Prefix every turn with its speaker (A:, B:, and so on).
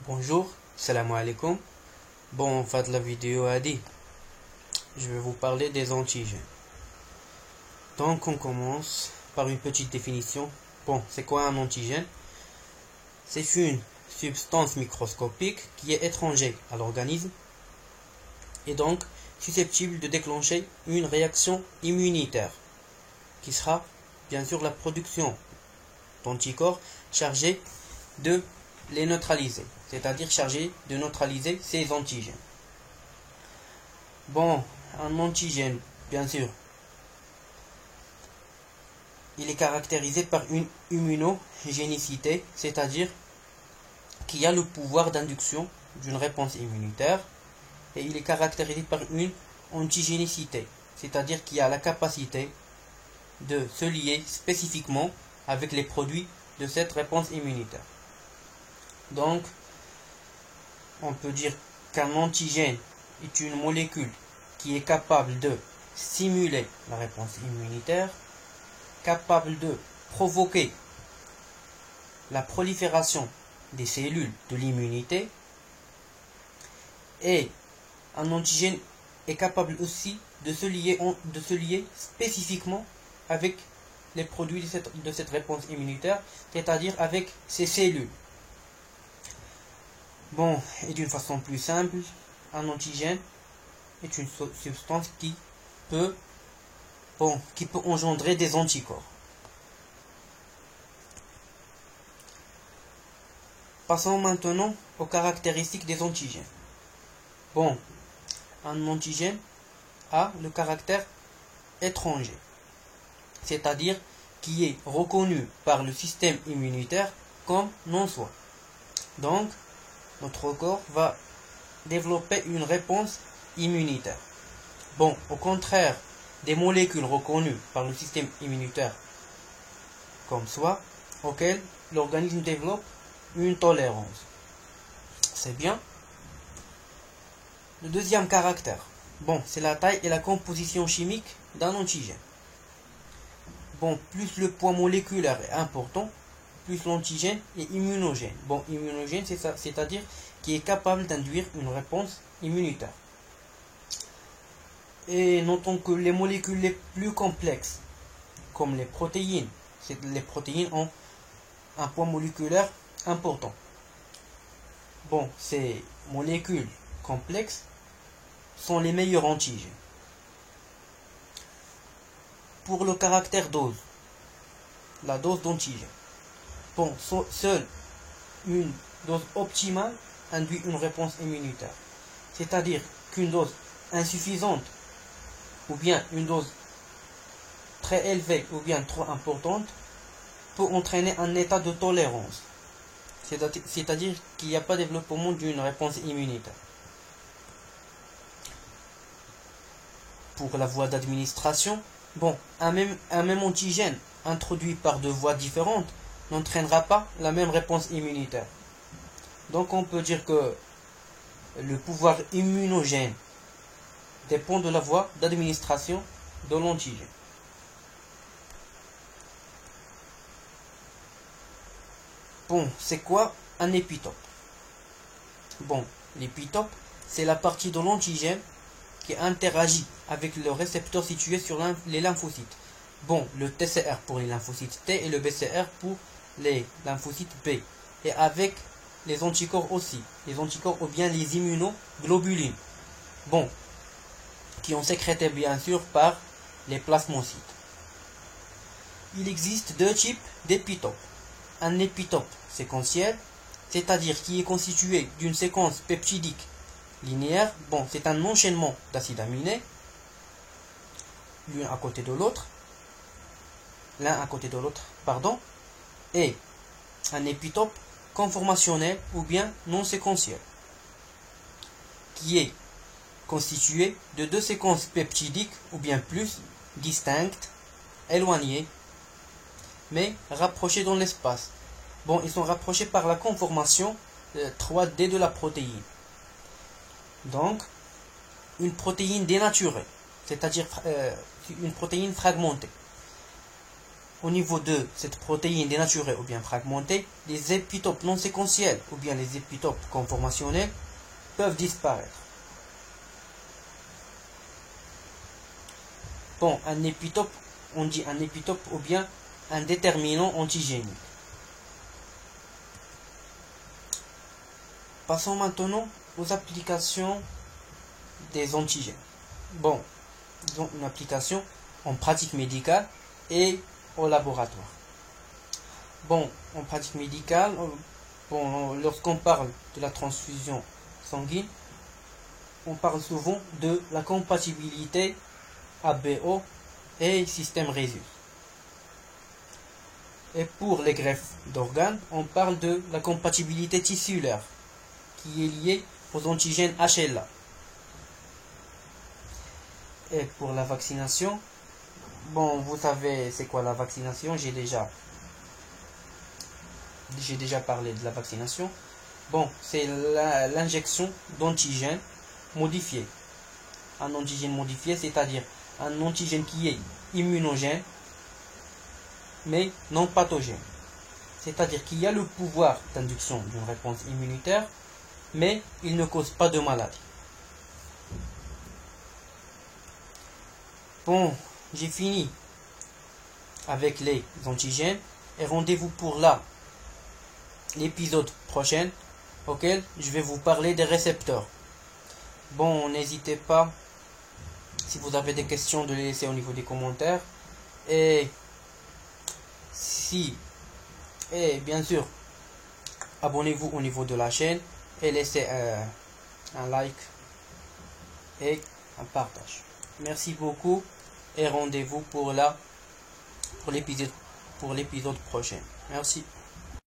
A: Bonjour, salam alaikum. Bon, en fait, la vidéo a dit, je vais vous parler des antigènes. Donc, on commence par une petite définition. Bon, c'est quoi un antigène? C'est une substance microscopique qui est étrangère à l'organisme et donc susceptible de déclencher une réaction immunitaire qui sera bien sûr la production d'anticorps chargés de les neutraliser, c'est-à-dire chargés de neutraliser ces antigènes. Bon, un antigène, bien sûr, il est caractérisé par une immunogénicité, c'est-à-dire qu'il a le pouvoir d'induction d'une réponse immunitaire, et il est caractérisé par une antigénicité, c'est-à-dire qu'il a la capacité de se lier spécifiquement avec les produits de cette réponse immunitaire. Donc, on peut dire qu'un antigène est une molécule qui est capable de stimuler la réponse immunitaire, capable de provoquer la prolifération des cellules de l'immunité, et un antigène est capable aussi de se lier spécifiquement avec les produits de cette réponse immunitaire, c'est-à-dire avec ces cellules. Bon, et d'une façon plus simple, un antigène est une substance qui peut engendrer des anticorps. Passons maintenant aux caractéristiques des antigènes. Bon, un antigène a le caractère étranger, c'est-à-dire qui est reconnu par le système immunitaire comme non-soi. Donc, notre corps va développer une réponse immunitaire. Bon, au contraire des molécules reconnues par le système immunitaire comme soi, auxquelles l'organisme développe une tolérance. C'est bien. Le deuxième caractère, bon, c'est la taille et la composition chimique d'un antigène. Bon, plus le poids moléculaire est important, plus l'antigène est immunogène. Bon, immunogène, c'est-à-dire qui est capable d'induire une réponse immunitaire. Et notons que les molécules les plus complexes, comme les protéines ont un poids moléculaire important. Bon, ces molécules complexes sont les meilleurs antigènes. Pour le caractère dose, la dose d'antigène. Bon, seule une dose optimale induit une réponse immunitaire. C'est-à-dire qu'une dose insuffisante ou bien une dose très élevée ou bien trop importante peut entraîner un état de tolérance. C'est-à-dire qu'il n'y a pas de développement d'une réponse immunitaire. Pour la voie d'administration, bon, un même antigène introduit par deux voies différentes n'entraînera pas la même réponse immunitaire. Donc on peut dire que le pouvoir immunogène dépend de la voie d'administration de l'antigène. Bon, c'est quoi un épitope? Bon, l'épitope, c'est la partie de l'antigène qui interagit avec le récepteur situé sur les lymphocytes. Bon, le TCR pour les lymphocytes T et le BCR pour les lymphocytes B. Et avec les anticorps aussi. Les anticorps ou bien les immunoglobulines. Bon, qui ont sécrété bien sûr par les plasmocytes. Il existe deux types d'épitopes. Un épitope séquentiel, c'est-à-dire qui est constitué d'une séquence peptidique linéaire. Bon, c'est un enchaînement d'acides aminés, l'un à côté de l'autre, et un épitope conformationnel ou bien non séquentiel, qui est constitué de deux séquences peptidiques ou bien plus distinctes, éloignées, mais rapprochées dans l'espace. Bon, ils sont rapprochés par la conformation 3D de la protéine. Donc, une protéine dénaturée, c'est-à-dire une protéine fragmentée. au niveau de cette protéine dénaturée ou bien fragmentée, les épitopes non séquentiels ou bien les épitopes conformationnels peuvent disparaître. Bon, un épitope, on dit un épitope ou bien un déterminant antigénique. Passons maintenant aux applications des antigènes. Bon, ils ont une application en pratique médicale et au laboratoire. Bon, en pratique médicale, bon, lorsqu'on parle de la transfusion sanguine, on parle souvent de la compatibilité ABO et système Rhesus. Et pour les greffes d'organes, on parle de la compatibilité tissulaire qui est liée aux antigènes HLA. Et pour la vaccination, bon, vous savez c'est quoi la vaccination, j'ai déjà parlé de la vaccination. Bon, c'est l'injection d'antigènes modifiés. Un antigène modifié, c'est-à-dire un antigène qui est immunogène, mais non pathogène. C'est-à-dire qu'il y a le pouvoir d'induction d'une réponse immunitaire, mais il ne cause pas de maladie. Bon, j'ai fini avec les antigènes et rendez-vous pour l'épisode prochain auquel je vais vous parler des récepteurs. Bon, n'hésitez pas, si vous avez des questions, de les laisser au niveau des commentaires. Et bien sûr, abonnez-vous au niveau de la chaîne et laissez un like et un partage. Merci beaucoup et rendez-vous pour l'épisode prochain. Merci.